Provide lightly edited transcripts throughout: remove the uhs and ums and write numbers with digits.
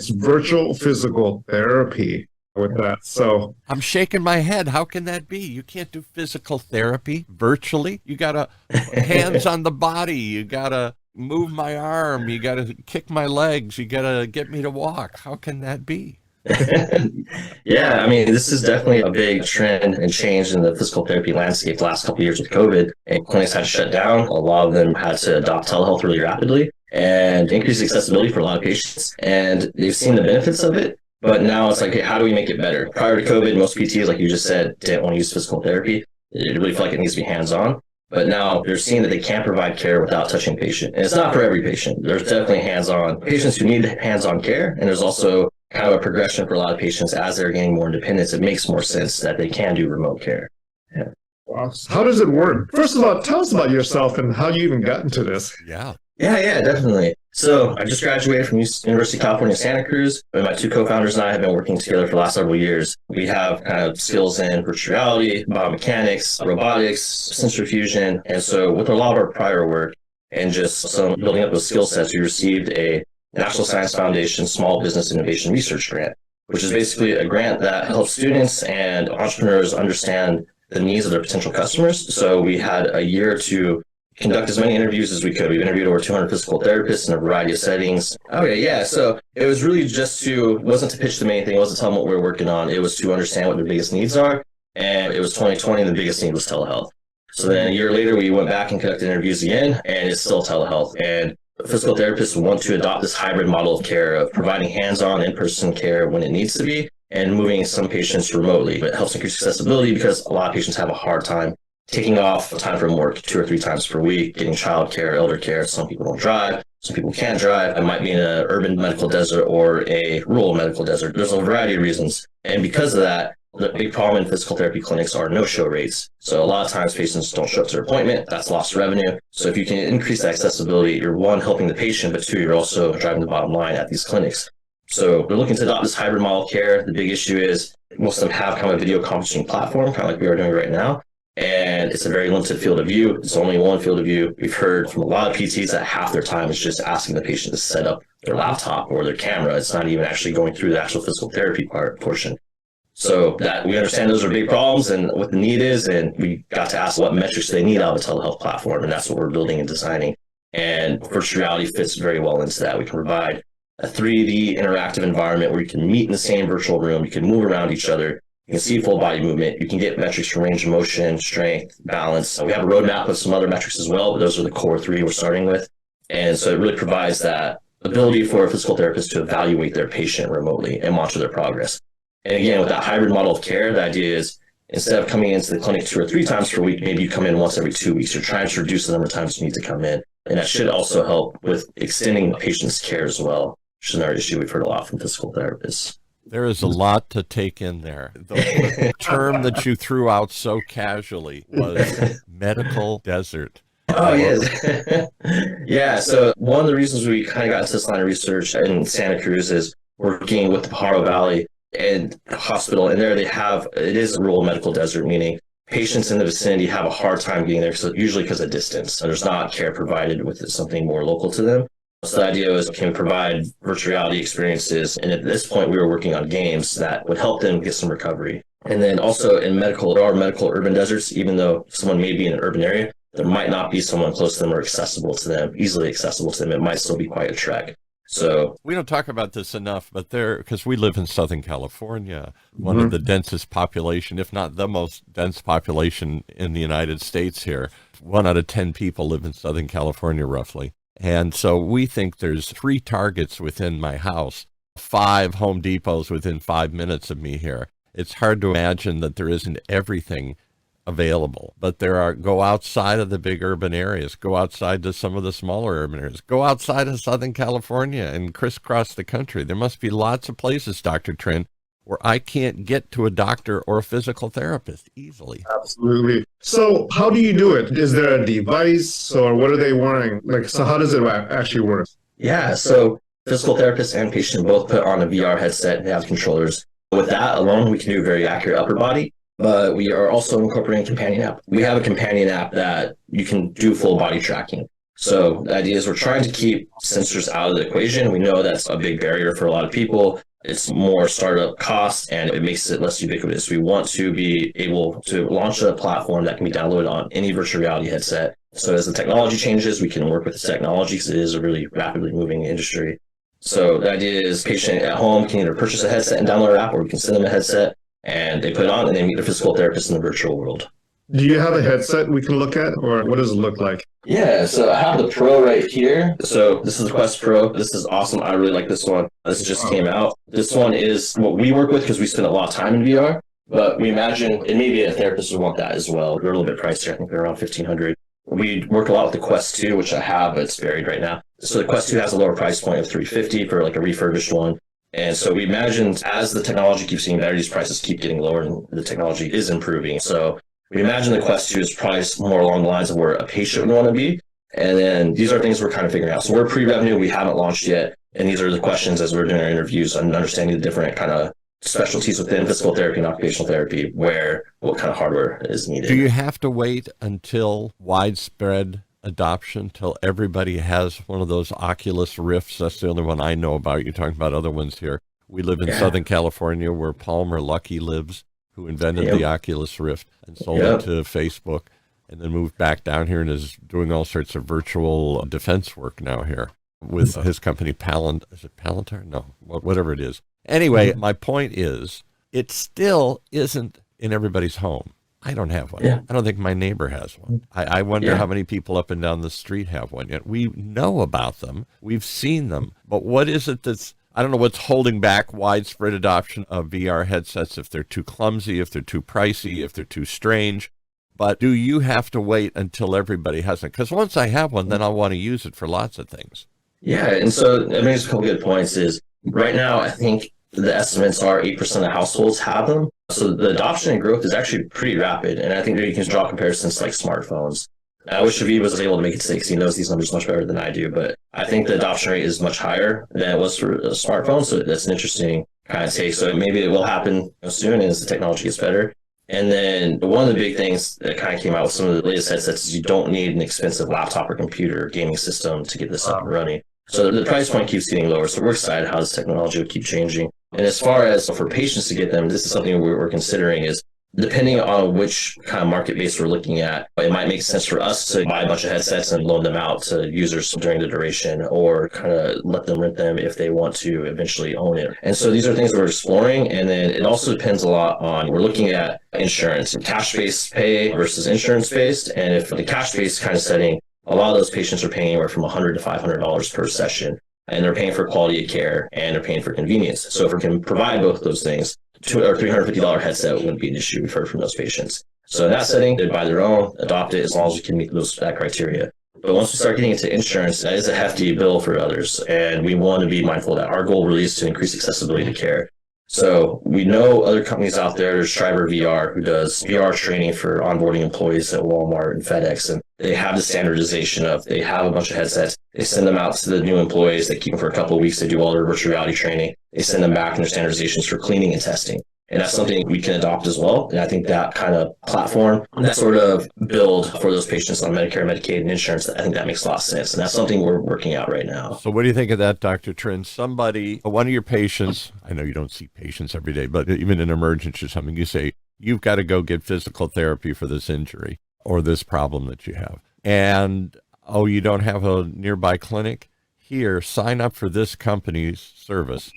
it's virtual physical therapy with that. So I'm shaking my head. How can that be? You can't do physical therapy virtually. You got to hands on the body. You got to move my arm. You got to kick my legs. You got to get me to walk. How can that be? Yeah, I mean, this is definitely a big trend and change in the physical therapy landscape the last couple of years with COVID. And clinics had to shut down. A lot of them had to adopt telehealth really rapidly and increase accessibility for a lot of patients. And they've seen the benefits of it. But now it's like, hey, how do we make it better? Prior to COVID, most PTs, like you just said, didn't want to use physical therapy. They really feel like it needs to be hands-on. But now they're seeing that they can provide care without touching the patient. And it's not for every patient. There's definitely hands-on patients who need hands-on care. And there's also kind of a progression for a lot of patients as they're gaining more independence. It makes more sense that they can do remote care. Yeah. wow. How does it work? First of all, tell us about yourself and how you even got into this. Yeah, definitely. So I just graduated from University of California, Santa Cruz, and my two co-founders and I have been working together for the last several years. We have kind of skills in virtual reality, biomechanics, robotics, sensor fusion. And so with a lot of our prior work and just some building up those skill sets, we received a National Science Foundation Small Business Innovation Research Grant, which is basically a grant that helps students and entrepreneurs understand the needs of their potential customers. So we had a year to conduct as many interviews as we could. We've interviewed over 200 physical therapists in a variety of settings. Okay, yeah. So it was really just wasn't to pitch them anything. It wasn't to tell them what we were working on. It was to understand what their biggest needs are. And it was 2020, and the biggest need was telehealth. So then a year later, we went back and conducted interviews again, and it's still telehealth. And physical therapists want to adopt this hybrid model of care of providing hands-on in-person care when it needs to be and moving some patients remotely. It helps increase accessibility because a lot of patients have a hard time taking off time from work 2 or 3 times per week, getting child care, elder care. Some people don't drive. Some people can't drive. It might be in an urban medical desert or a rural medical desert. There's a variety of reasons. And because of that, the big problem in physical therapy clinics are no-show rates. So a lot of times patients don't show up to their appointment. That's lost revenue. So if you can increase that accessibility, you're one, helping the patient, but two, you're also driving the bottom line at these clinics. So they're looking to adopt this hybrid model of care. The big issue is most of them have kind of a video conferencing platform, kind of like we are doing right now. And it's a very limited field of view. It's only one field of view. We've heard from a lot of PTs that half their time is just asking the patient to set up their laptop or their camera. It's not even actually going through the actual physical therapy portion. So that we understand those are big problems and what the need is. And we got to ask what metrics they need out of a telehealth platform. And that's what we're building and designing. And virtual reality fits very well into that. We can provide a 3D interactive environment where you can meet in the same virtual room. You can move around each other. You can see full body movement. You can get metrics from range of motion, strength, balance. We have a roadmap of some other metrics as well, but those are the core 3 we're starting with. And so it really provides that ability for a physical therapist to evaluate their patient remotely and monitor their progress. And again, with that hybrid model of care, the idea is instead of coming into the clinic 2 or 3 times per week, maybe you come in once every 2 weeks. You're trying to reduce the number of times you need to come in. And that should also help with extending the patient's care as well, which is another issue we've heard a lot from physical therapists. There is a lot to take in there. The term that you threw out so casually was medical desert. Oh, yes. Yeah, so one of the reasons we kind of got into this line of research in Santa Cruz is working with the Pajaro Valley and hospital, and there it is a rural medical desert, meaning patients in the vicinity have a hard time getting there, usually because of distance. There's not care provided with something more local to them. So the idea was, can we provide virtual reality experiences? And at this point, we were working on games that would help them get some recovery. And then also in medical, there are medical urban deserts, even though someone may be in an urban area, there might not be someone close to them or accessible to them, easily accessible to them. It might still be quite a trek. So we don't talk about this enough, but because we live in Southern California, one of the densest population, if not the most dense population in the United States here. 1 out of 10 people live in Southern California, roughly. And so we think there's 3 Targets within my house, 5 Home Depots within 5 minutes of me here. It's hard to imagine that there isn't everything available, but go outside of the big urban areas, go outside to some of the smaller urban areas, go outside of Southern California and crisscross the country. There must be lots of places, Dr. Trinh, where I can't get to a doctor or a physical therapist easily. Absolutely. So how do you do it? Is there a device or what are they wearing? So how does it actually work? Yeah, so physical therapist and patient both put on a VR headset and have controllers. With that alone, we can do very accurate upper body, but we are also incorporating a companion app. We have a companion app that you can do full body tracking. So the idea is we're trying to keep sensors out of the equation. We know that's a big barrier for a lot of people. It's more startup cost and it makes it less ubiquitous. We want to be able to launch a platform that can be downloaded on any virtual reality headset. So as the technology changes, we can work with the technology because it is a really rapidly moving industry. So the idea is patient at home can either purchase a headset and download an app, or we can send them a headset and they put it on and they meet their physical therapist in the virtual world. Do you have a headset we can look at, or what does it look like? Yeah, so I have the Pro right here. So this is the Quest Pro. This is awesome. I really like this one. This just came out. This one is what we work with because we spend a lot of time in VR, but we imagine, and maybe a therapist would want that as well. They're a little bit pricier. I think they're around $1,500. We work a lot with the Quest 2, which I have, but it's buried right now. So the Quest 2 has a lower price point of $350 for like a refurbished one. And so we imagine as the technology keeps getting better, these prices keep getting lower and the technology is improving. So we imagine the Quest 2 is priced more along the lines of where a patient would want to be. And then these are things we're kind of figuring out. So we're pre-revenue. We haven't launched yet. And these are the questions as we're doing our interviews and understanding the different kind of specialties within physical therapy and occupational therapy, what kind of hardware is needed. Do you have to wait until widespread adoption, till everybody has one of those Oculus Rifts? That's the only one I know about. You're talking about other ones here. We live in Southern California where Palmer Luckey lives, who invented the Oculus Rift and sold it to Facebook, and then moved back down here and is doing all sorts of virtual defense work now here with his company Is it Palantir? No, whatever it is. Anyway, my point is, it still isn't in everybody's home. I don't have one. I don't think my neighbor has one. I wonder how many people up and down the street have one yet. We know about them. We've seen them. But what is it that's, I don't know what's holding back widespread adoption of VR headsets, if they're too clumsy, if they're too pricey, if they're too strange. But do you have to wait until everybody has it? Because once I have one, then I'll want to use it for lots of things. Yeah, and so that makes a couple good points is right now, I think the estimates are 8% of households have them. So the adoption and growth is actually pretty rapid. And I think that you can draw comparisons to like smartphones. I wish Aviv was able to make it 6. He knows these numbers much better than I do, but I think the adoption rate is much higher than it was for a smartphone. So that's an interesting kind of take. So maybe it will happen soon as the technology gets better. And then one of the big things that kind of came out with some of the latest headsets is you don't need an expensive laptop or computer or gaming system to get this up and running. So the price point keeps getting lower. So we're excited how this technology will keep changing. And as far as for patients to get them, this is something we're considering is depending on which kind of market base we're looking at, it might make sense for us to buy a bunch of headsets and loan them out to users during the duration or kind of let them rent them if they want to eventually own it. And so these are things we're exploring. And then it also depends a lot on, we're looking at insurance, cash-based pay versus insurance-based. And if the cash-based kind of setting, a lot of those patients are paying anywhere from $100 to $500 per session. And they're paying for quality of care and they're paying for convenience. So if we can provide both those things, $350 headset wouldn't be an issue we've heard from those patients. So in that setting, they'd buy their own, adopt it as long as we can meet that criteria. But once we start getting into insurance, that is a hefty bill for others. And we want to be mindful that our goal really is to increase accessibility to care. So we know other companies out there. There's Striver VR, who does VR training for onboarding employees at Walmart and FedEx. And they have the standardization of, they have a bunch of headsets. They send them out to the new employees. They keep them for a couple of weeks. They do all their virtual reality training. They send them back in their standardizations for cleaning and testing. And that's something we can adopt as well. And I think that kind of platform, that sort of build for those patients on Medicare, Medicaid, and insurance, I think that makes a lot of sense. And that's something we're working out right now. So what do you think of that, Dr. Trinh? One of your patients, I know you don't see patients every day, but even in emergency or something, you say, you've got to go get physical therapy for this injury or this problem that you have. And, oh, you don't have a nearby clinic? Here, sign up for this company's service.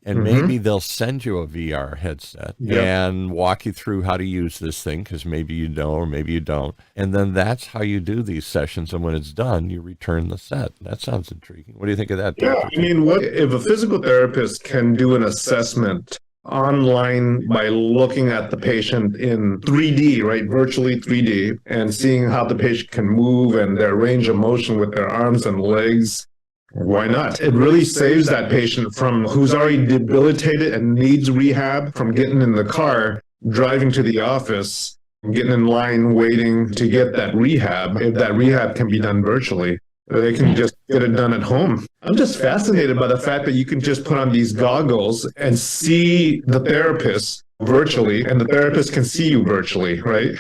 And maybe they'll send you a VR headset and walk you through how to use this thing, because maybe you know or maybe you don't. And then that's how you do these sessions. And when it's done, you return the set. That sounds intriguing. What do you think of that? Yeah, I mean, what if a physical therapist can do an assessment online by looking at the patient in 3D, right? Virtually 3D, and seeing how the patient can move and their range of motion with their arms and legs. Why not? It really saves that patient from who's already debilitated and needs rehab from getting in the car, driving to the office, getting in line, waiting to get that rehab. If that rehab can be done virtually, they can just get it done at home. I'm just fascinated by the fact that you can just put on these goggles and see the therapist virtually, and the therapist can see you virtually, right?